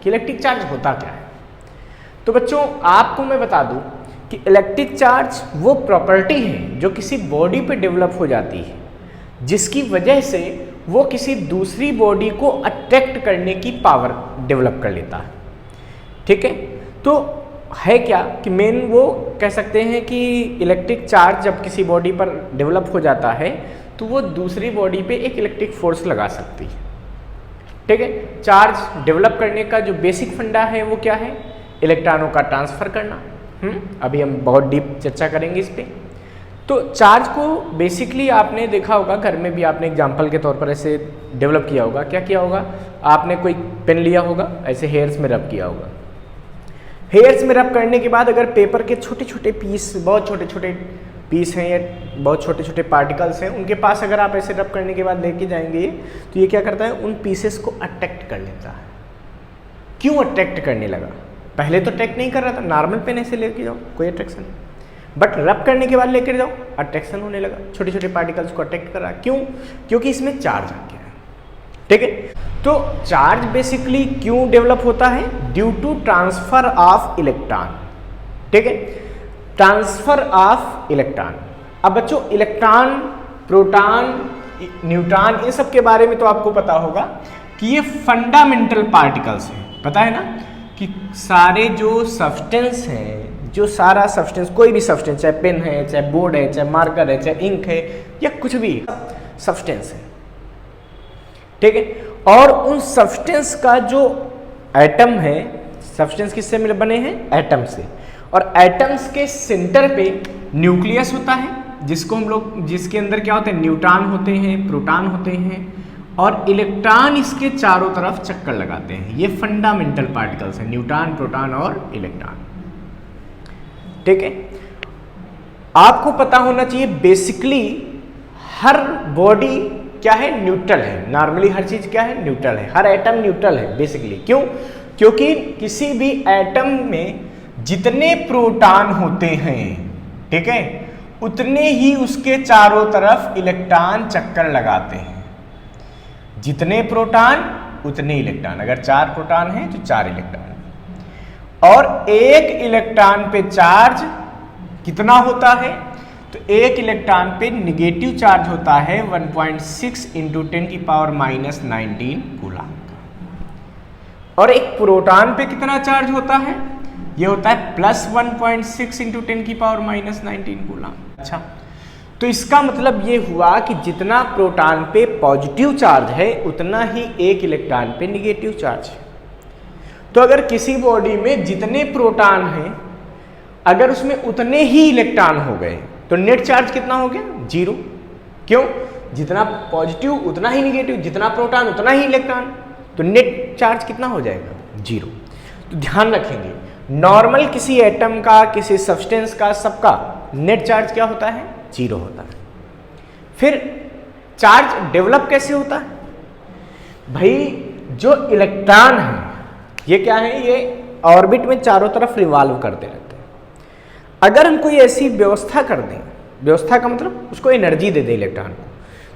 कि electric charge होता क्या है। तो बच्चों आपको मैं बता दूं कि इलेक्ट्रिक चार्ज वो प्रॉपर्टी है जो किसी बॉडी पे डेवलप हो जाती है, जिसकी वजह से वो किसी दूसरी बॉडी को अट्रैक्ट करने की पावर डेवलप कर लेता है। ठीक है, तो है क्या कि मेन वो कह सकते हैं कि इलेक्ट्रिक चार्ज जब किसी बॉडी पर डेवलप हो जाता है तो वो दूसरी बॉडी पे एक इलेक्ट्रिक फोर्स लगा सकती है। ठीक है, चार्ज डेवलप करने का जो बेसिक फंडा है वो क्या है, इलेक्ट्रॉनों का ट्रांसफर करना। अभी हम बहुत डीप चर्चा करेंगे इस पे। तो चार्ज को बेसिकली आपने देखा होगा, घर में भी आपने एग्जांपल के तौर पर ऐसे डेवलप किया होगा। क्या किया होगा, आपने कोई पेन लिया होगा, ऐसे हेयर्स में रब किया होगा। हेयर्स में रब करने के बाद अगर पेपर के छोटे छोटे पीस, बहुत छोटे छोटे पीस हैं या बहुत छोटे छोटे पार्टिकल्स हैं, उनके पास अगर आप ऐसे रब करने के बाद लेके जाएंगे तो ये क्या करता है, उन पीसेस को अट्रैक्ट कर लेता है। क्यों अट्रैक्ट करने लगा, पहले तो अट्रैक्ट नहीं कर रहा था, नॉर्मल पेन ऐसे लेके जाओ कोई अट्रैक्शन नहीं, बट रब करने के बाद लेकर जाओ अट्रैक्शन होने लगा, छोटे छोटे पार्टिकल्स को अट्रैक्ट कर रहा। क्यों, क्योंकि इसमें चार्ज आ गया है। ठीक है, तो चार्ज बेसिकली क्यों डेवलप होता है, due to transfer of electron. ठीक है, ट्रांसफर ऑफ इलेक्ट्रॉन। अब बच्चों इलेक्ट्रॉन, प्रोटॉन, न्यूट्रॉन, इन सब के बारे में तो आपको पता होगा कि ये फंडामेंटल पार्टिकल्स हैं। पता है ना कि सारे जो सब्सटेंस हैं, जो सारा सब्सटेंस, कोई भी सब्सटेंस, चाहे पेन है, चाहे बोर्ड है, चाहे मार्कर है, चाहे इंक है, या कुछ भी सब्सटेंस है। ठीक है, और उन सब्सटेंस का जो एटम है, सब्सटेंस किससे मिल बने हैं, एटम से, और एटम्स के सेंटर पे न्यूक्लियस होता है, जिसको हम लोग, जिसके अंदर क्या होते हैं, न्यूट्रॉन होते हैं, प्रोटॉन होते हैं, और इलेक्ट्रॉन इसके चारों तरफ चक्कर लगाते हैं। ये फंडामेंटल पार्टिकल्स हैं, न्यूट्रॉन, प्रोटॉन और इलेक्ट्रॉन। ठीक है, आपको पता होना चाहिए बेसिकली हर बॉडी क्या है, न्यूट्रल है। नॉर्मली हर चीज क्या है, न्यूट्रल है, हर एटम न्यूट्रल है बेसिकली। क्यों, क्योंकि किसी भी एटम में जितने प्रोटॉन होते हैं, ठीक है, उतने ही उसके चारों तरफ इलेक्ट्रॉन चक्कर लगाते हैं। जितने प्रोटॉन उतने इलेक्ट्रॉन, अगर 4 प्रोटॉन हैं तो 4 इलेक्ट्रॉन, और एक इलेक्ट्रॉन पे चार्ज कितना होता है, तो एक इलेक्ट्रॉन पे निगेटिव चार्ज होता है 1.6 इंटू 10⁻⁻19 कूलम का, और एक प्रोटॉन पे कितना चार्ज होता है, ये होता है प्लस 1.6 इंटू 10⁻⁻19 कूलम। अच्छा, तो इसका मतलब ये हुआ कि जितना प्रोटॉन पे पॉजिटिव चार्ज है उतना ही एक इलेक्ट्रॉन पे निगेटिव चार्ज है। तो अगर किसी बॉडी में जितने प्रोटॉन हैं, अगर उसमें उतने ही इलेक्ट्रॉन हो गए तो नेट चार्ज कितना हो गया, 0। क्यों, जितना पॉजिटिव उतना ही निगेटिव, जितना प्रोटॉन उतना ही इलेक्ट्रॉन, तो नेट चार्ज कितना हो जाएगा, 0। तो ध्यान रखेंगे, नॉर्मल किसी एटम का, किसी सब्सटेंस का, सबका नेट चार्ज क्या होता है, 0 होता है। फिर चार्ज डेवलप कैसे होता है, भाई जो इलेक्ट्रॉन है ये क्या है, ये ऑर्बिट में चारों तरफ रिवॉल्व करते रहते हैं। अगर हम कोई ऐसी व्यवस्था कर दें, व्यवस्था का मतलब उसको एनर्जी दे दें इलेक्ट्रॉन को,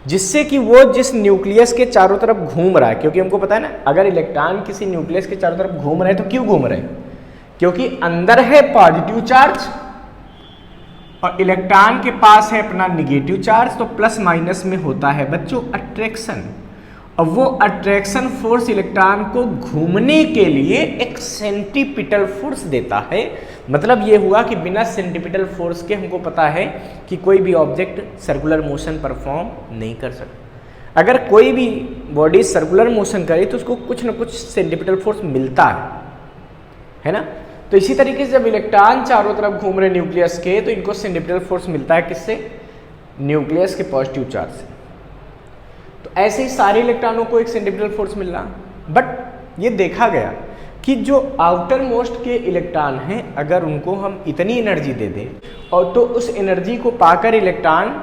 जिससे कि वो जिस न्यूक्लियस के चारों तरफ घूम रहा है, क्योंकि हमको पता है ना, अगर इलेक्ट्रॉन किसी न्यूक्लियस के चारों तरफ घूम रहे हैं तो क्यों घूम रहे हैं, क्योंकि अंदर है पॉजिटिव चार्ज और इलेक्ट्रॉन के पास है अपना निगेटिव चार्ज, तो प्लस माइनस में होता है बच्चों अट्रैक्शन, और वो अट्रैक्शन फोर्स इलेक्ट्रॉन को घूमने के लिए एक सेंट्रीपिटल फोर्स देता है। मतलब ये हुआ कि बिना सेंट्रीपिटल फोर्स के हमको पता है कि कोई भी ऑब्जेक्ट सर्कुलर मोशन परफॉर्म नहीं कर सकता। अगर कोई भी बॉडी सर्कुलर मोशन करे तो उसको कुछ ना कुछ सेंट्रीपिटल फोर्स मिलता है ना। तो इसी तरीके से जब इलेक्ट्रॉन चारों तरफ घूम रहे न्यूक्लियस के, तो इनको सेंट्रीपिटल फोर्स मिलता है किससे, न्यूक्लियस के पॉजिटिव चार्ज से। तो ऐसे ही सारे इलेक्ट्रॉनों को एक सेंट्रीपिटल फोर्स मिल रहा, बट ये देखा गया कि जो आउटर मोस्ट के इलेक्ट्रॉन हैं, अगर उनको हम इतनी एनर्जी दे दें और तो उस एनर्जी को पाकर इलेक्ट्रॉन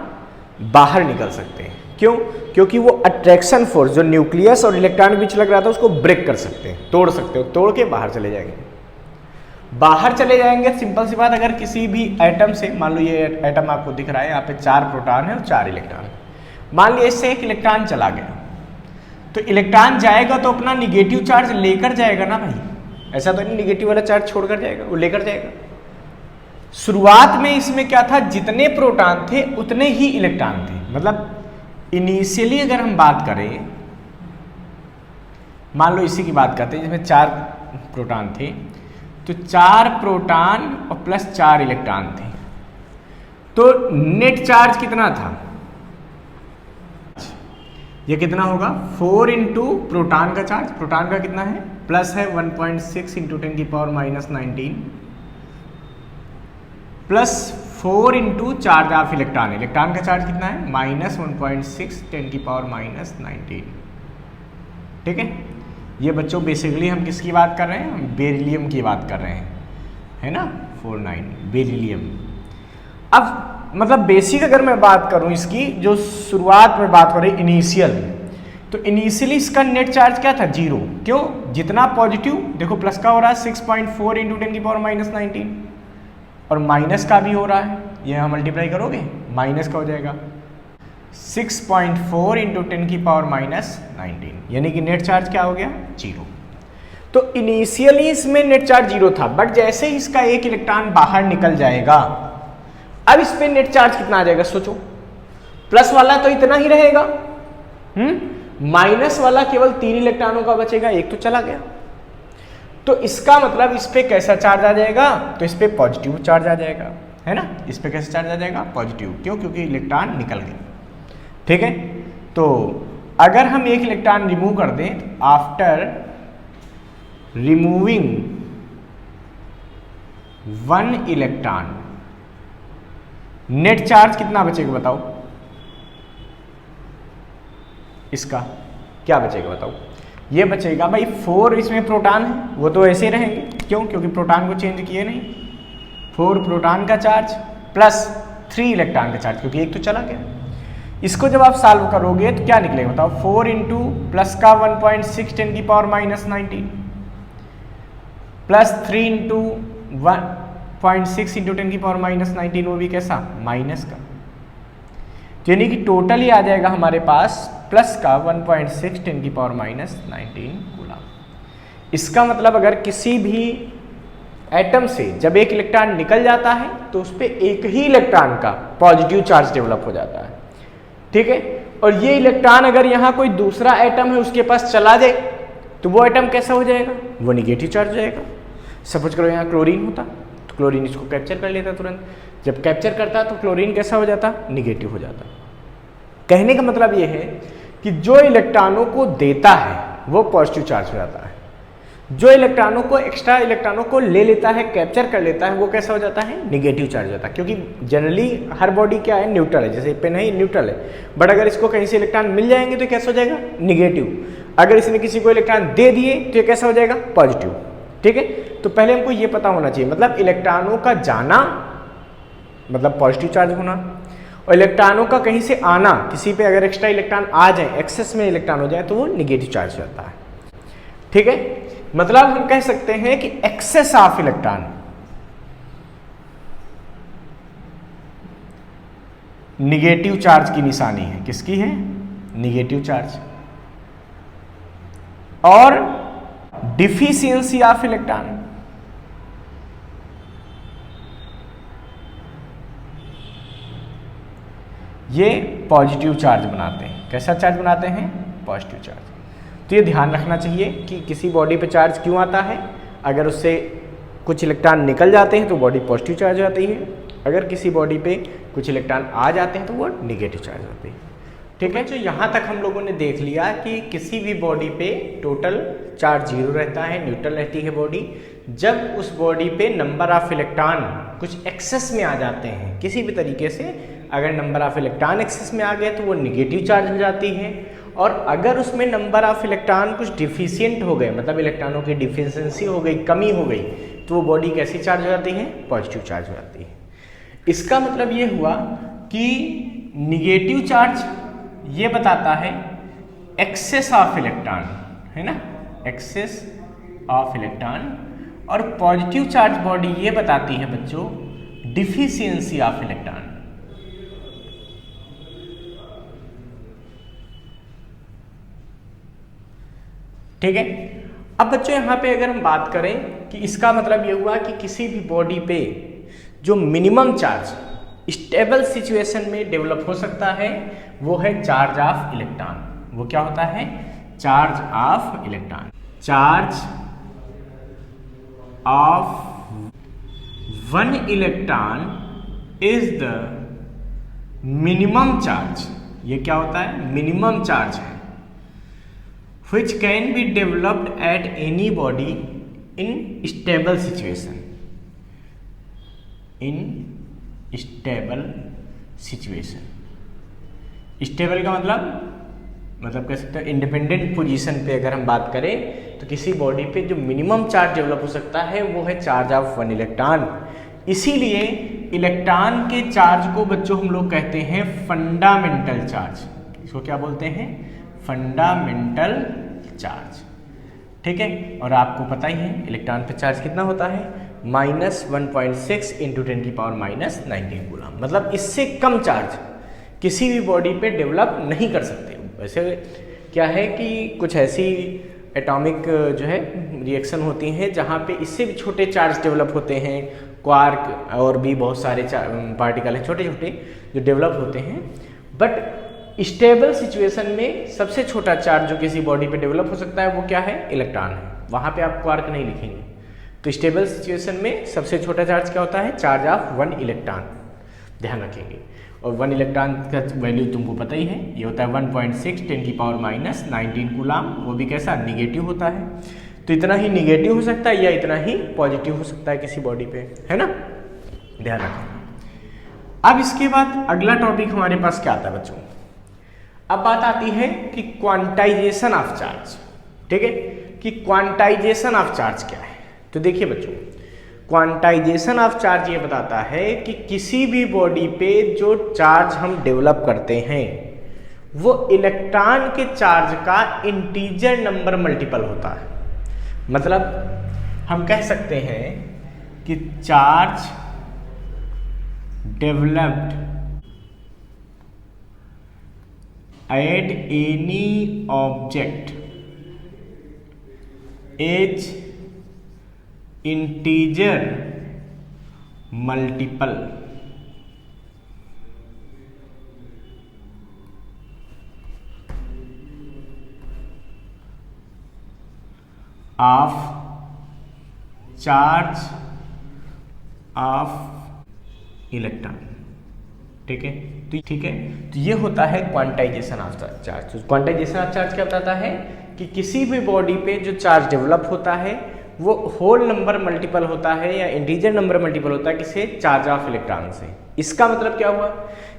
बाहर निकल सकते हैं। क्यों, क्योंकि वो अट्रैक्शन फोर्स जो न्यूक्लियस और इलेक्ट्रॉन के बीच लग रहा था उसको ब्रेक कर सकते हैं, तोड़ सकते हो, तोड़ के बाहर चले जाएंगे। बाहर चले जाएंगे, सिंपल सी बात, अगर किसी भी एटम से, मान लो ये एटम आपको दिख रहा है, यहाँ पे 4 प्रोटॉन है और 4 इलेक्ट्रॉन है, मान लिया इससे एक इलेक्ट्रॉन चला गया, तो इलेक्ट्रॉन जाएगा तो अपना निगेटिव चार्ज लेकर जाएगा ना भाई, ऐसा तो नहीं निगेटिव वाला चार्ज छोड़कर जाएगा, वो लेकर जाएगा। शुरुआत में इसमें क्या था, जितने प्रोटॉन थे उतने ही इलेक्ट्रॉन थे। मतलब इनिशियली अगर हम बात करें, मान लो इसी की बात करते हैं जिसमें 4 प्रोटॉन थे, तो 4 प्रोटॉन और प्लस 4 इलेक्ट्रॉन थे, तो नेट चार्ज कितना था, ये कितना होगा 4 इंटू प्रोटॉन का चार्ज, प्रोटॉन का कितना है प्लस है 1.6 इंटू 10 की power minus 19 plus 4 into charge of electron, electron का चार्ज कितना है माइनस 1.6 10 की पावर माइनस 19। ठीक है, ये बच्चों बेसिकली हम किसकी बात कर रहे हैं, हम बेरिलियम की बात कर रहे हैं, है ना 49 बेरिलियम। अब मतलब बेसिक अगर मैं बात करूं इसकी, जो शुरुआत में बात हो रही इनिशियल, तो इनिशियली इसका नेट चार्ज क्या था 0। क्यों, जितना पॉजिटिव देखो प्लस का हो रहा है 6.4 इंटू 10 की पावर माइनस 19 और माइनस का भी हो रहा है, ये हम मल्टीप्लाई करोगे माइनस का हो जाएगा 6.4 इंटू 10 की पावर माइनस 19, यानी कि नेट चार्ज क्या हो गया 0। तो इनिशियली इसमें नेट चार्ज 0 था, बट जैसे ही इसका एक इलेक्ट्रॉन बाहर निकल जाएगा, अब इस पे नेट चार्ज कितना आ जाएगा सोचो, प्लस वाला तो इतना ही रहेगा, माइनस वाला केवल 3 इलेक्ट्रॉनों का बचेगा, एक तो चला गया। तो इसका मतलब इस पे कैसा चार्ज आ जाएगा, तो इस पे पॉजिटिव चार्ज आ जाएगा, है ना, इस पे कैसे चार्ज आ जाएगा पॉजिटिव, क्यों, क्योंकि इलेक्ट्रॉन निकल गए। ठीक है, तो अगर हम एक इलेक्ट्रॉन रिमूव कर दें, तो after removing 1 electron net charge कितना बचेगा बताओ, इसका क्या बचेगा बताओ, ये बचेगा भाई 4, इसमें प्रोटॉन है वो तो ऐसे रहेंगे, क्यों, क्योंकि प्रोटॉन को चेंज किए नहीं, 4 प्रोटॉन का चार्ज प्लस 3 इलेक्ट्रॉन का चार्ज, क्योंकि एक तो चला गया। इसको जब आप सॉल्व करोगे तो क्या निकलेगा बताओ, 4 इंटू प्लस का 1.6 10 की power minus 19 plus 3 into 1.6 into 10 की पावर माइनस 19, वो भी कैसा माइनस का, यानी कि टोटल ही आ जाएगा हमारे पास प्लस का 1.6 10 की पावर माइनस 19 कूलम। इसका मतलब अगर किसी भी एटम से जब एक इलेक्ट्रॉन निकल जाता है तो उस पर एक ही इलेक्ट्रॉन का पॉजिटिव चार्ज डेवलप हो जाता है। ठीक है, और ये इलेक्ट्रॉन अगर यहाँ कोई दूसरा एटम है उसके पास चला जाए तो वो एटम कैसा हो जाएगा, वो निगेटिव चार्ज हो जाएगा। सपोज करो यहाँ क्लोरीन होता तो क्लोरीन इसको कैप्चर कर लेता तुरंत, जब कैप्चर करता तो क्लोरीन कैसा हो जाता, निगेटिव हो जाता। कहने का मतलब ये है कि जो इलेक्ट्रॉनों को देता है वो पॉजिटिव चार्ज हो जाता है, जो इलेक्ट्रॉनों को एक्स्ट्रा इलेक्ट्रॉनों को ले लेता है, कैप्चर कर लेता है, वो कैसा हो जाता है, निगेटिव चार्ज हो जाता है। क्योंकि जनरली हर बॉडी क्या है, न्यूट्रल है, जैसे पेन है न्यूट्रल है, बट अगर इसको कहीं से इलेक्ट्रॉन मिल जाएंगे तो कैसा हो जाएगा, निगेटिव। अगर इसने किसी को इलेक्ट्रॉन दे दिए तो ये कैसा हो जाएगा, पॉजिटिव। ठीक है, तो पहले हमको ये पता होना चाहिए, मतलब इलेक्ट्रॉनों का जाना मतलब पॉजिटिव चार्ज होना, और इलेक्ट्रॉनों का कहीं से आना, किसी पे अगर एक्स्ट्रा इलेक्ट्रॉन आ जाए, एक्सेस में इलेक्ट्रॉन हो जाए तो वो निगेटिव चार्ज हो जाता है। ठीक है, मतलब हम कह सकते हैं कि excess of electron negative charge की निशानी है। किसकी है, निगेटिव चार्ज। और डिफिशियंसी ऑफ इलेक्ट्रॉन, ये पॉजिटिव चार्ज बनाते हैं। कैसा चार्ज बनाते हैं, पॉजिटिव चार्ज। तो ये ध्यान रखना चाहिए कि किसी बॉडी पे चार्ज क्यों आता है, अगर उससे कुछ इलेक्ट्रॉन निकल जाते हैं तो बॉडी पॉजिटिव चार्ज हो जाती है, अगर किसी बॉडी पे कुछ इलेक्ट्रॉन आ जाते हैं तो वो निगेटिव चार्ज होती है। ठीक है, तो यहाँ तक हम लोगों ने देख लिया कि किसी भी बॉडी पे टोटल चार्ज 0 रहता है, न्यूट्रल रहती है बॉडी। जब उस बॉडी पे नंबर ऑफ इलेक्ट्रॉन कुछ एक्सेस में आ जाते हैं किसी भी तरीके से, अगर नंबर ऑफ इलेक्ट्रॉन एक्सेस में आ गए तो वो निगेटिव चार्ज हो जाती है, और अगर उसमें नंबर ऑफ इलेक्ट्रॉन कुछ डिफिशियंट हो गए, मतलब इलेक्ट्रॉनों की डिफिशियंसी हो गई, कमी हो गई, तो वो बॉडी कैसी चार्ज हो जाती है, पॉजिटिव चार्ज हो जाती है। इसका मतलब ये हुआ कि निगेटिव चार्ज ये बताता है एक्सेस ऑफ इलेक्ट्रॉन, है ना, एक्सेस ऑफ इलेक्ट्रॉन, और पॉजिटिव चार्ज बॉडी ये बताती है बच्चों डिफिशियंसी ऑफ इलेक्ट्रॉन। ठीक है, अब बच्चों यहाँ पे अगर हम बात करें कि इसका मतलब ये हुआ कि किसी भी बॉडी पे जो मिनिमम चार्ज स्टेबल सिचुएशन में डेवलप हो सकता है वो है चार्ज ऑफ इलेक्ट्रॉन। वो क्या होता है? Charge of electron. Charge of one electron is the minimum charge. ये क्या होता है? मिनिमम चार्ज है which can be developed at any body in stable situation। in stable situation। Stable का मतलब कह सकते हैं इंडिपेंडेंट पोजीशन पे अगर हम बात करें तो किसी बॉडी पे जो मिनिमम चार्ज डेवलप हो सकता है वो है चार्ज ऑफ वन इलेक्ट्रॉन। इसीलिए इलेक्ट्रॉन के चार्ज को बच्चों हम लोग कहते हैं फंडामेंटल चार्ज। इसको क्या बोलते हैं? Fundamental charge. ठीक है, और आपको पता ही है इलेक्ट्रॉन पे चार्ज कितना होता है? -1.6 × 10⁻⁻19 कूलम। मतलब इससे कम चार्ज किसी भी बॉडी पे डेवलप नहीं कर सकते। वैसे क्या है कि कुछ ऐसी एटॉमिक जो है रिएक्शन होती हैं जहाँ पे इससे भी छोटे चार्ज डेवलप होते हैं, क्वार्क और भी बहुत सारे पार्टिकल हैं छोटे छोटे जो डेवलप होते हैं। बट स्टेबल सिचुएशन में सबसे छोटा चार्ज जो किसी बॉडी पे डेवलप हो सकता है वो क्या है? इलेक्ट्रॉन है। वहाँ पे आप क्वार्क नहीं लिखेंगे। तो स्टेबल सिचुएशन में सबसे छोटा चार्ज क्या होता है? Charge of one electron. ध्यान रखेंगे। और वन इलेक्ट्रॉन का वैल्यू तुमको पता ही है, ये होता है 1.6 × 10⁻⁻19 कूलम। वो भी कैसा? निगेटिव होता है। तो इतना ही निगेटिव हो सकता है या इतना ही पॉजिटिव हो सकता है किसी बॉडी पे, है ना? ध्यान रखें। अब इसके बाद अगला टॉपिक हमारे पास क्या आता है बच्चों? अब बात आती है कि क्वांटाइजेशन ऑफ चार्ज। ठीक है, कि क्वांटाइजेशन ऑफ चार्ज क्या है? तो देखिए बच्चों, क्वांटाइजेशन ऑफ चार्ज ये बताता है कि किसी भी बॉडी पे जो चार्ज हम डेवलप करते हैं वो इलेक्ट्रॉन के चार्ज का इंटीजर नंबर मल्टीपल होता है। मतलब हम कह सकते हैं कि charge developed at any object is integer multiple of charge of electron। ठीक है, तो ये होता है क्वांटाइजेशन ऑफ चार्ज। तो क्वांटाइजेशन ऑफ चार्ज क्या बताता है कि किसी भी बॉडी पे जो चार्ज डेवलप होता है वो होल नंबर मल्टीपल होता है या इंटीजर नंबर मल्टीपल होता है किसे? चार्ज ऑफ इलेक्ट्रॉन से। इसका मतलब क्या हुआ?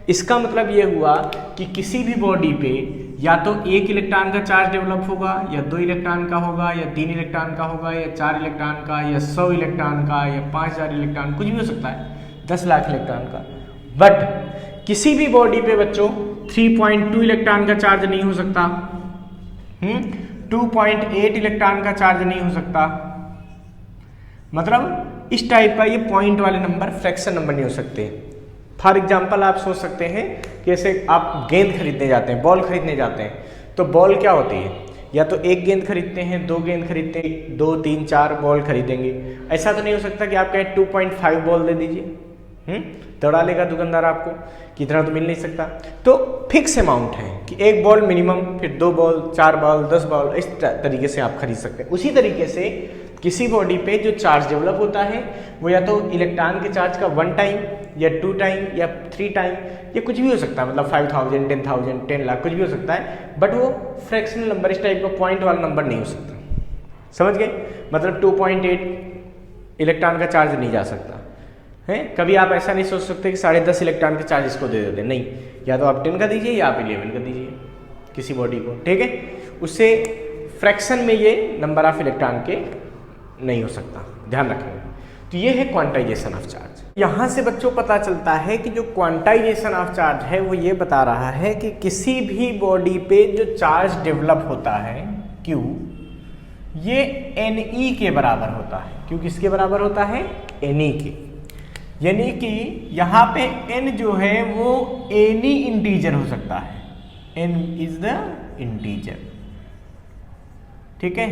इसका मतलब ये हुआ कि किसी भी बॉडी पे या तो एक इलेक्ट्रॉन का चार्ज डेवलप होगा या 2 इलेक्ट्रॉन का होगा या 3 इलेक्ट्रॉन का होगा या 4 इलेक्ट्रॉन का या 100 इलेक्ट्रॉन का या 5000 इलेक्ट्रॉन, कुछ भी हो सकता है, 10 लाख इलेक्ट्रॉन का। बट किसी भी बॉडी पे बच्चों 3.2 इलेक्ट्रॉन का चार्ज नहीं हो सकता, 2.8 इलेक्ट्रॉन का चार्ज नहीं हो सकता। मतलब इस टाइप का ये पॉइंट वाले नंबर फ्रैक्शन नंबर नहीं हो सकते। फॉर एग्जांपल आप सोच सकते हैं कि जैसे आप गेंद खरीदने जाते हैं, बॉल खरीदने जाते हैं, तो बॉल क्या होती है? या तो एक गेंद खरीदते हैं, 2 गेंद खरीदते हैं, 2, 3, 4 बॉल खरीदेंगे। ऐसा तो नहीं हो सकता कि आप कहें 2.5 बॉल दे दीजिए, दौड़ा लेगा दुकानदार आपको, कितना तो मिल नहीं सकता। तो फिक्स अमाउंट है कि एक बॉल मिनिमम, फिर 2 बॉल, 4 बॉल, 10 बॉल, इस तरीके से आप खरीद सकते हैं। उसी तरीके से किसी बॉडी पे जो चार्ज डेवलप होता है वो या तो इलेक्ट्रॉन के चार्ज का 1 टाइम या 2 टाइम या 3 टाइम या कुछ भी हो सकता है। मतलब 5000, 10,000, 10 लाख कुछ भी हो सकता है। बट वो फ्रैक्शनल नंबर, इस टाइप का पॉइंट वाला नंबर नहीं हो सकता। समझ गए? मतलब 2.8 इलेक्ट्रॉन का चार्ज नहीं जा सकता है। कभी आप ऐसा नहीं सोच सकते कि 10.5 इलेक्ट्रॉन के चार्ज इसको दे देते, नहीं। या तो आप 10 का दीजिए या आप 11 का दीजिए किसी बॉडी को। ठीक है, उससे फ्रैक्शन में ये नंबर ऑफ इलेक्ट्रॉन के नहीं हो सकता, ध्यान रखेंगे। तो ये है क्वांटाइजेशन ऑफ चार्ज। यहाँ से बच्चों पता चलता है कि जो क्वांटाइजेशन ऑफ चार्ज है वो ये बता रहा है कि किसी भी बॉडी पे जो चार्ज डेवलप होता है Q, ये Ne के बराबर होता है। Q किसके बराबर होता है? Ne के। यानी कि यहाँ पे n जो है वो एनी इंटीजर हो सकता है, n इज द इंटीजर। ठीक है,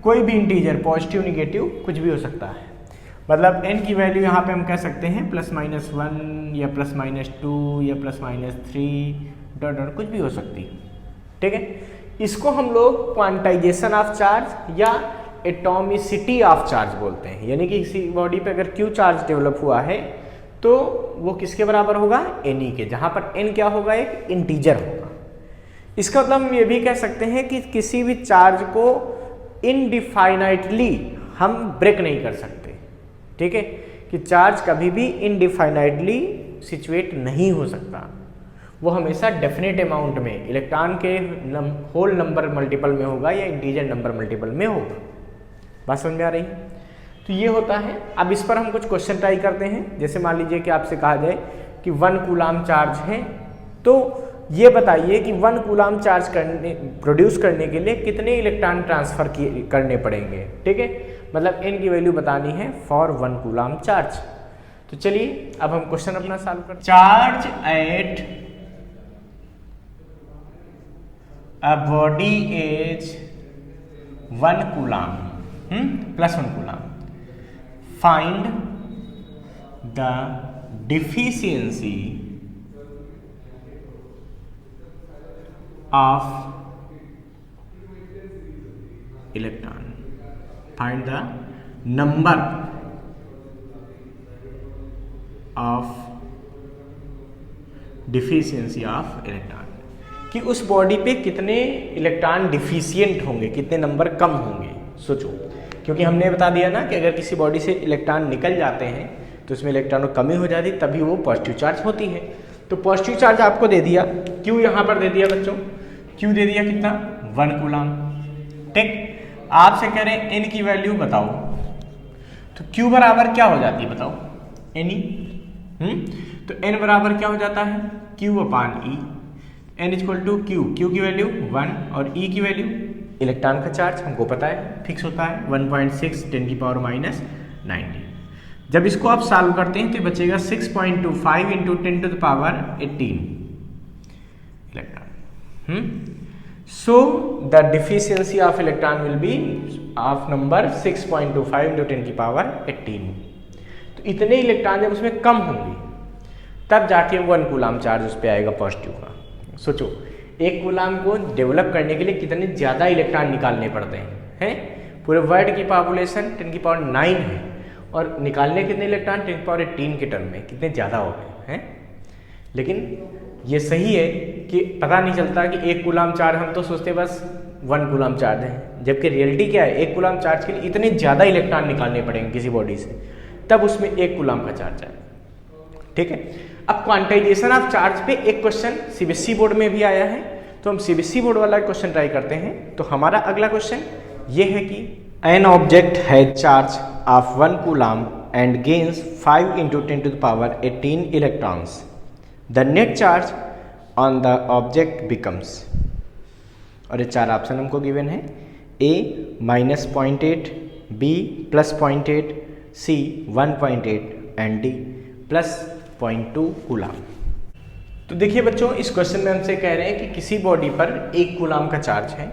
कोई भी इंटीजर, पॉजिटिव निगेटिव कुछ भी हो सकता है। मतलब n की वैल्यू यहाँ पे हम कह सकते हैं +-1 या +-2 या +-3 डॉट डॉट कुछ भी हो सकती है, ठीक है। इसको हम लोग क्वांटाइजेशन ऑफ चार्ज या एटॉमिसिटी ऑफ चार्ज बोलते हैं। यानी कि किसी बॉडी पे अगर Q चार्ज डेवलप हुआ है तो वो किसके बराबर होगा, Ne के, जहाँ पर n क्या होगा, एक इंटीजर होगा। इसका मतलब हम ये भी कह सकते हैं कि किसी भी चार्ज को इनडिफाइनाइटली हम ब्रेक नहीं कर सकते, ठीक है, कि चार्ज कभी भी इनडिफाइनाइटली सिचुएट नहीं हो सकता। वो हमेशा डेफिनेट अमाउंट में इलेक्ट्रॉन के होल नंबर मल्टीपल में होगा या इंटीजर नंबर मल्टीपल में होगा। बात समझ में आ रही है? तो ये होता है। अब इस पर हम कुछ क्वेश्चन ट्राई करते हैं। जैसे मान लीजिए कि आपसे कहा जाए कि 1 कूलाम चार्ज है, तो ये बताइए कि 1 कूलाम चार्ज प्रोड्यूस करने के लिए कितने इलेक्ट्रॉन ट्रांसफर करने पड़ेंगे, ठीक है। मतलब n की वैल्यू बतानी है फॉर 1 कूलाम चार्ज। तो चलिए अब हम क्वेश्चन अपना सॉल्व करते हैं। Charge at a body is 1 coulomb +1 coulomb. Find the deficiency of electron, find the number of deficiency of electron, कि उस बॉडी पे कितने इलेक्ट्रॉन डिफिशियंट होंगे, कितने नंबर कम होंगे। सोचो, क्योंकि हमने बता दिया ना कि अगर किसी बॉडी से इलेक्ट्रॉन निकल जाते हैं तो उसमें इलेक्ट्रॉनों की कमी हो जाती, तभी वो पॉजिटिव चार्ज होती है। तो पॉजिटिव चार्ज आपको दे दिया, क्यू यहाँ पर दे दिया बच्चों, क्यू दे दिया कितना, 1 कूलाम, ठीक। आपसे कह रहे हैं n की वैल्यू बताओ, तो q बराबर क्या हो जाती है बताओ, Ne। तो n बराबर क्या हो जाता है, q/e। n = q, q की वैल्यू 1 और e की वैल्यू, इलेक्ट्रॉन का चार्ज हमको पता है, फिक्स होता है 1.6 10⁻⁻⁹। जब इसको आप सॉल्व करते हैं तो बचेगा 6.25 × 10⁻18 electron. So the deficiency of electron will be of number 6.25 × 10⁻18। तो इतने इलेक्ट्रॉन जब उसमें कम होंगे तब जाके 1 कूलाम चार्ज उस पर आएगा पॉजिटिव का। सोचो, 1 कूलाम को डेवलप करने के लिए कितने ज़्यादा इलेक्ट्रॉन निकालने पड़ते हैं? पूरे वर्ल्ड की पॉपुलेशन 10⁹ है और निकालने कितने इलेक्ट्रॉन, 10⁻18 के टर्म में, कितने ज़्यादा हो गए हैं। लेकिन ये सही है कि पता नहीं चलता कि 1 कूलाम चार्ज, हम तो सोचते बस 1 कूलाम चार्ज है, जबकि रियलिटी क्या है, 1 कूलाम चार्ज के लिए इतने ज़्यादा इलेक्ट्रॉन निकालने पड़ेंगे किसी बॉडी से, तब उसमें 1 कूलाम का चार्ज आए, ठीक है। अब क्वांटाइजेशन ऑफ चार्ज पे एक क्वेश्चन CBSE बोर्ड में भी आया है, तो हम CBSE बोर्ड वाला क्वेश्चन ट्राई करते हैं। तो हमारा अगला क्वेश्चन ये है कि an object has charge of 1 coulomb and gains 5 × 10⁻18 electrons. The net charge on the object becomes, और ये 4 ऑप्शन हमको गिवन है, A -0.8, B +0.8, C 1.8 and D +0.2 coulomb. तो देखिए बच्चों, इस क्वेश्चन में हमसे कह रहे हैं कि किसी बॉडी पर 1 कूलाम का चार्ज है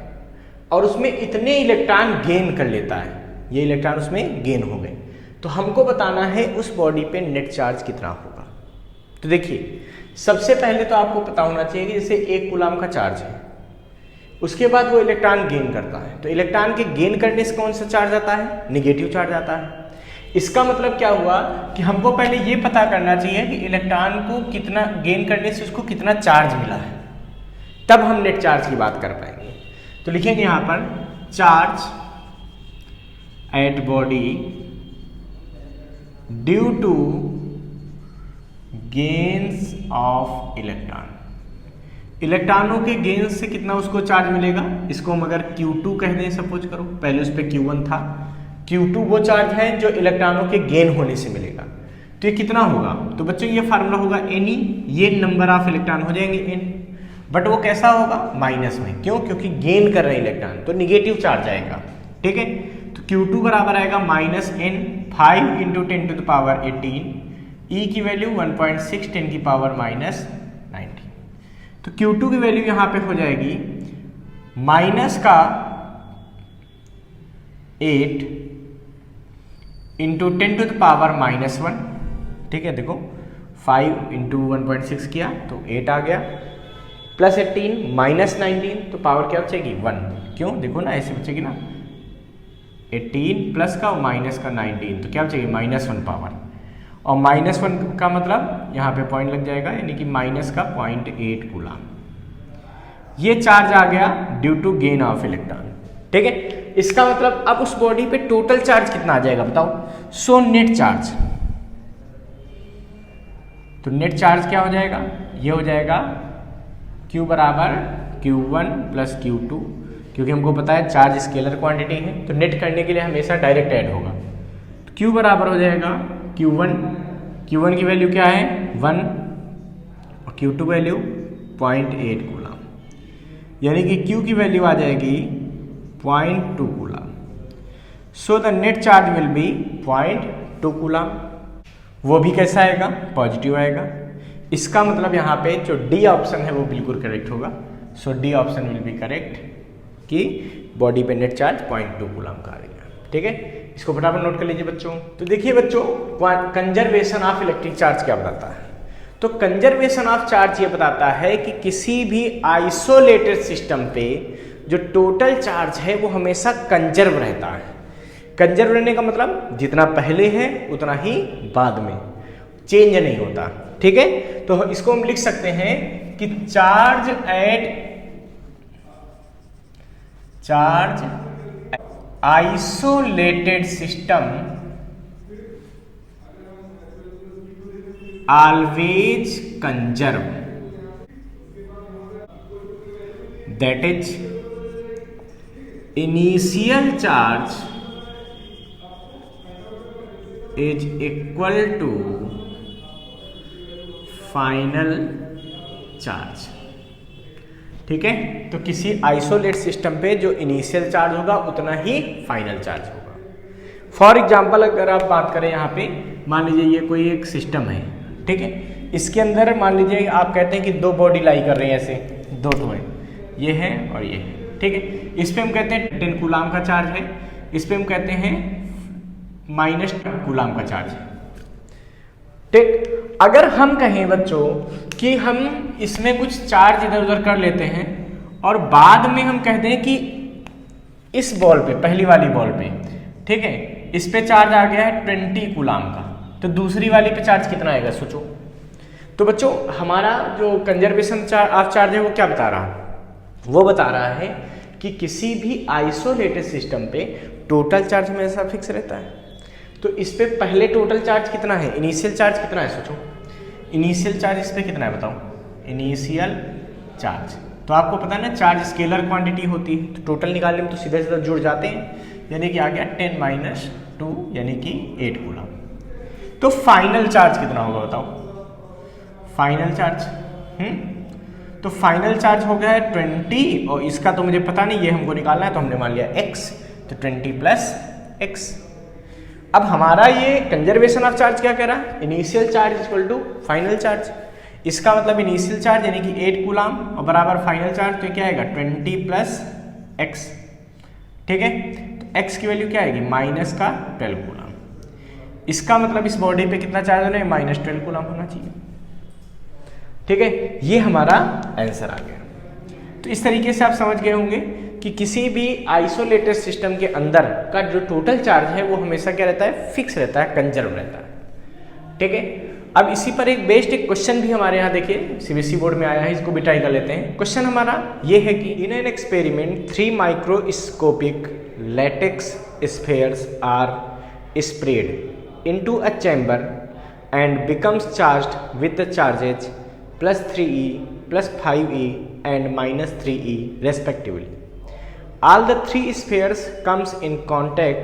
और उसमें इतने इलेक्ट्रॉन गेन कर लेता है, ये इलेक्ट्रॉन उसमें गेन हो गए, तो हमको बताना है उस बॉडी पे नेट चार्ज कितना होगा। तो देखिए, सबसे पहले तो आपको पता होना चाहिए कि जैसे 1 कूलाम का चार्ज है, उसके बाद वो इलेक्ट्रॉन गेन करता है, तो इलेक्ट्रॉन के गेन करने से कौन सा चार्ज आता है, निगेटिव चार्ज आता है। इसका मतलब क्या हुआ कि हमको पहले ये पता करना चाहिए कि इलेक्ट्रॉन को कितना गेन करने से उसको कितना चार्ज मिला है, तब हम नेट चार्ज की बात कर पाएंगे। तो लिखेंगे यहाँ पर charge at body due to gains of electron, इलेक्ट्रॉनों के गेन्स से कितना उसको चार्ज मिलेगा, इसको हम अगर Q2 कह दें सपोज करो, पहले उस पर Q1 था, Q2 वो चार्ज है जो इलेक्ट्रॉनों के गेन होने से मिलेगा। तो ये कितना होगा, तो बच्चों ये फार्मूला होगा Ne, ये नंबर ऑफ इलेक्ट्रॉन हो जाएंगे n, बट वो कैसा होगा, माइनस में, क्यों, क्योंकि गेन कर रहे हैं इलेक्ट्रॉन, तो निगेटिव चार्ज आएगा, ठीक है। तो Q2 बराबर आएगा -n 5 × 10⁻18, E की वैल्यू 1.6 10⁻⁻19। तो Q2 की वैल्यू यहाँ पे हो जाएगी माइनस का 8 इंटू 10 टू द पावर -1, ठीक है। देखो 5 इंटू 1.6 किया तो 8 आ गया, प्लस 18 माइनस 19 तो पावर क्या बचेगी 1। क्यों, देखो ना ऐसे बचेगी ना, 18 प्लस का और माइनस का 19 तो क्या बचेगी -1 पावर, और -1 का मतलब यहाँ पे पॉइंट लग जाएगा, यानी कि माइनस का 0.8 कूलम। ये चार्ज आ गया due to gain of electron, ठीक है। इसका मतलब अब उस बॉडी पे टोटल चार्ज कितना आ जाएगा बताओ। सो नेट चार्ज, तो नेट चार्ज क्या हो जाएगा, ये हो जाएगा Q बराबर Q1 प्लस Q2, क्योंकि हमको पता है चार्ज स्केलर क्वांटिटी है तो नेट करने के लिए हमेशा डायरेक्ट ऐड होगा। तो Q बराबर हो जाएगा Q1 की वैल्यू क्या है 1 और Q2 वैल्यू 0.8 कूलम, यानी कि Q की वैल्यू आ जाएगी 0.2 coulomb. So the net charge will be 0.2 coulomb. वो भी कैसा आएगा, पॉजिटिव आएगा। इसका मतलब यहाँ पे जो डी ऑप्शन है वो बिल्कुल करेक्ट होगा। So D option will be correct कि बॉडी पे नेट चार्ज 0.2 कूलम का आ गया, ठीक है। इसको फटाफट नोट कर लीजिए बच्चों। तो देखिए बच्चों, कंजर्वेशन ऑफ इलेक्ट्रिक चार्ज क्या बताता है। तो कंजर्वेशन ऑफ चार्ज ये बताता है कि किसी भी आइसोलेटेड सिस्टम पे जो टोटल चार्ज है वो हमेशा कंजर्व रहता है। कंजर्व रहने का मतलब जितना पहले है उतना ही बाद में, चेंज नहीं होता, ठीक है। तो इसको हम लिख सकते हैं कि charge isolated system always conserve, that is initial charge is equal to final charge, ठीक है। तो किसी आइसोलेट सिस्टम पे जो इनिशियल चार्ज होगा उतना ही फाइनल चार्ज होगा। फॉर एग्जाम्पल अगर आप बात करें यहाँ पे, मान लीजिए ये कोई एक सिस्टम है, ठीक है। इसके अंदर मान लीजिए आप कहते हैं कि दो बॉडी लाई कर रही है, ऐसे दो तो है, ये है और ये है, ठीक है। इस पे हम कहते हैं 10 कूलम का चार्ज है, इस पे हम कहते हैं -10 कूलम का चार्ज है, ठीक। अगर हम कहें बच्चों कि हम इसमें कुछ चार्ज इधर उधर कर लेते हैं और बाद में हम कहते हैं कि इस बॉल पे, पहली वाली बॉल पे, ठीक है, इस पे चार्ज आ गया है 20 कूलम का, तो दूसरी वाली पे चार्ज कितना आएगा सोचो। तो बच्चों हमारा जो कंजर्वेशन ऑफ चार्ज है वो क्या बता रहा है, वो बता रहा है कि किसी भी आइसोलेटेड सिस्टम पे टोटल चार्ज हमेशा फिक्स रहता है। तो इस पे पहले टोटल चार्ज कितना है, इनिशियल चार्ज कितना है सोचो। इनिशियल चार्ज इस पे कितना है बताओ, इनिशियल चार्ज। तो आपको पता है ना चार्ज स्केलर क्वांटिटी होती है, तो टोटल निकालने में तो सीधे सीधे जुड़ जाते हैं, यानी कि आ गया 10 - 2 यानी कि 8 कूलम। तो फाइनल चार्ज कितना होगा बताओ, फाइनल चार्ज तो फाइनल चार्ज हो गया है 20, और इसका तो मुझे पता नहीं, ये हमको निकालना है तो हमने मान लिया x, तो 20 + x। अब हमारा ये कंजर्वेशन ऑफ चार्ज क्या कह रहा है, initial charge equal to final charge. इसका मतलब इनिशियल चार्ज यानी कि 8 कूलम और बराबर फाइनल चार्ज, तो क्या आएगा 20 + x, ठीक है। तो x की वैल्यू क्या आएगी -12 कूलम। इसका मतलब इस बॉडी पे कितना चार्ज होना है, -12 कूलम होना चाहिए, ठीक है। ये हमारा आंसर आ गया। तो इस तरीके से आप समझ गए होंगे कि किसी भी आइसोलेटेड सिस्टम के अंदर का जो टोटल चार्ज है वो हमेशा क्या रहता है, फिक्स रहता है, कंजर्व रहता है, ठीक है। अब इसी पर एक बेस्ट एक क्वेश्चन भी हमारे यहाँ देखिए सीबीएसई बोर्ड में आया है, इसको भी ट्राई कर लेते हैं। क्वेश्चन हमारा ये है कि in an experiment 3 microscopic latex spheres are sprayed into a chamber and becomes charged with the charges +3e, +5e and -3e respectively. All the 3 spheres comes in contact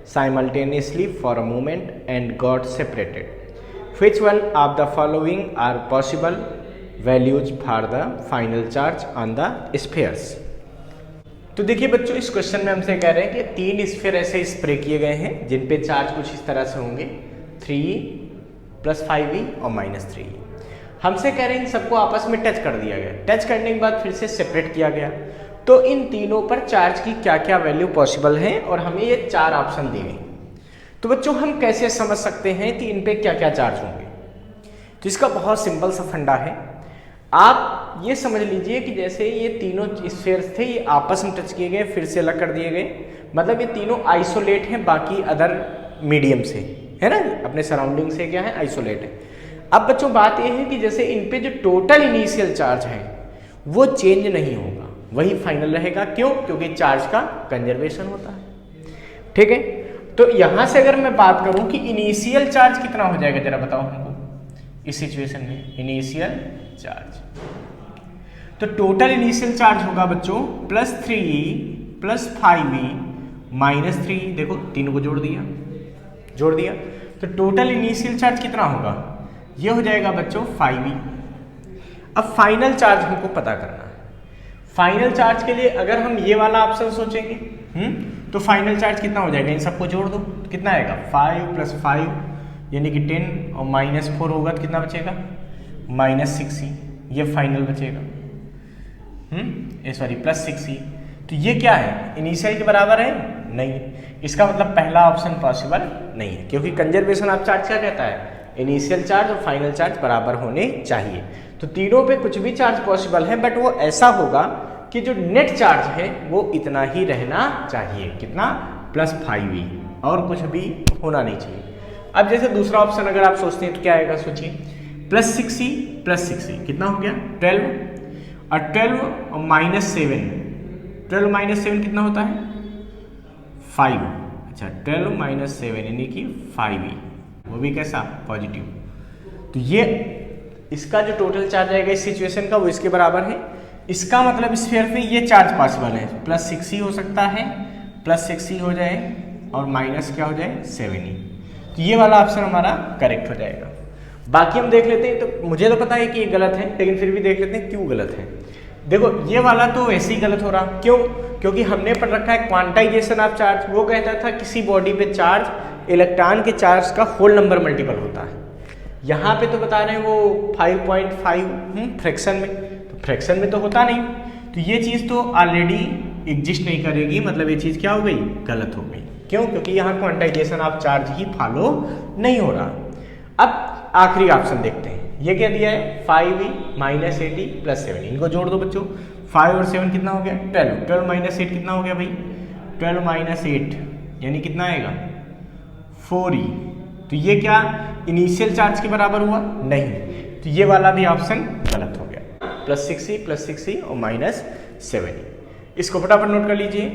simultaneously for a moment and got separated. Which one of the following are possible values for the final charge on the spheres? तो देखिए बच्चों इस question में हमसे कह रहे हैं कि 3 स्फीयर ऐसे स्प्रे किए गए हैं जिन पे चार्ज कुछ इस तरह से होंगे 3e, +5e और -3e। हमसे कह रहे हैं इन सबको आपस में टच कर दिया गया, टच करने के बाद फिर से सेपरेट किया गया। तो इन तीनों पर चार्ज की क्या क्या वैल्यू पॉसिबल है और हमें ये 4 ऑप्शन दिए गए। तो बच्चों हम कैसे समझ सकते हैं कि इन पे क्या क्या चार्ज होंगे? तो इसका बहुत सिंपल सा फंडा है। आप ये समझ लीजिए कि जैसे ये तीनों स्फीयर्स थे, ये आपस में टच किए गए, फिर से अलग कर दिए गए, मतलब ये तीनों आइसोलेट हैं बाकी अदर मीडियम से, है ना, अपने सराउंडिंग से क्या है, आइसोलेट है। अब बच्चों बात ये है कि जैसे इन पे जो टोटल इनिशियल चार्ज है वो चेंज नहीं होगा, वही फाइनल रहेगा। क्यों? क्योंकि चार्ज का कंजर्वेशन होता है। ठीक है, तो यहां से अगर मैं बात करूं कि इनिशियल चार्ज कितना हो जाएगा, जरा बताओ हमको इस सिचुएशन में। इनिशियल चार्ज, तो टोटल इनिशियल चार्ज होगा बच्चों +3e + 5e -3, देखो तीनों को जोड़ दिया, तो टोटल इनिशियल चार्ज कितना होगा? ये हो जाएगा बच्चों 5e। अब फाइनल चार्ज हमको पता करना है। फाइनल चार्ज के लिए अगर हम ये वाला ऑप्शन सोचेंगे, तो फाइनल चार्ज कितना हो जाएगा? इन सबको जोड़ दो, कितना आएगा? 5 + 5 यानी कि 10 और -4 होगा तो कितना बचेगा? -6e। ये फाइनल बचेगा, सॉरी +6e। तो ये क्या है? इनिशियल के बराबर है? नहीं। इसका मतलब पहला ऑप्शन पॉसिबल नहीं है, क्योंकि कंजर्वेशन ऑफ चार्ज क्या कहता है? इनिशियल चार्ज और फाइनल चार्ज बराबर होने चाहिए। तो तीनों पे कुछ भी चार्ज पॉसिबल है, बट वो ऐसा होगा कि जो नेट चार्ज है वो इतना ही रहना चाहिए। कितना? +5e, और कुछ भी होना नहीं चाहिए। अब जैसे दूसरा ऑप्शन अगर आप सोचते हैं तो क्या आएगा, सोचिए। +6e + 6e कितना हो गया? 12, और 12 और -7, 12 - 7 कितना होता है? 5। अच्छा, 12 - 7 यानी कि 5e, वो भी कैसा? पॉजिटिव। तो ये इसका जो टोटल चार्ज आएगा इस सिचुएशन का वो इसके बराबर है। इसका मतलब स्फीयर पे ये चार्ज पॉसिबल है, +6e हो सकता है, +6e हो जाए और माइनस क्या हो जाए? 7e। तो ये वाला ऑप्शन हमारा करेक्ट हो जाएगा। बाकी हम देख लेते हैं। तो मुझे तो पता है कि ये गलत है, लेकिन फिर भी देख लेते हैं क्यों गलत है। देखो ये वाला तो ऐसे ही गलत हो रहा, क्यों? क्योंकि हमने पढ़ रखा है क्वांटाइजेशन ऑफ चार्ज। वो कहता था किसी बॉडी पे चार्ज इलेक्ट्रॉन के चार्ज का होल नंबर मल्टीपल होता है। यहाँ पे तो बता रहे हैं वो 5.5 फ्रैक्शन में, तो फ्रैक्शन में तो होता नहीं। तो ये चीज़ तो ऑलरेडी एग्जिस्ट नहीं करेगी, मतलब ये चीज़ क्या हो गई? गलत हो गई। क्यों? क्योंकि यहाँ quantization of charge he follow नहीं हो रहा। अब आखिरी ऑप्शन देखते हैं, ये क्या दिया है? 5e -8e + 7। इनको जोड़ दो बच्चों, 5 और 7 कितना हो गया? 12। 12 - 8 कितना हो गया भाई? 12 - 8 यानी कितना आएगा? 4e। तो ये क्या इनिशियल चार्ज के बराबर हुआ? नहीं। तो ये वाला भी ऑप्शन गलत हो गया। +6e + 6e और -7e। इसको फटाफट नोट कर लीजिए।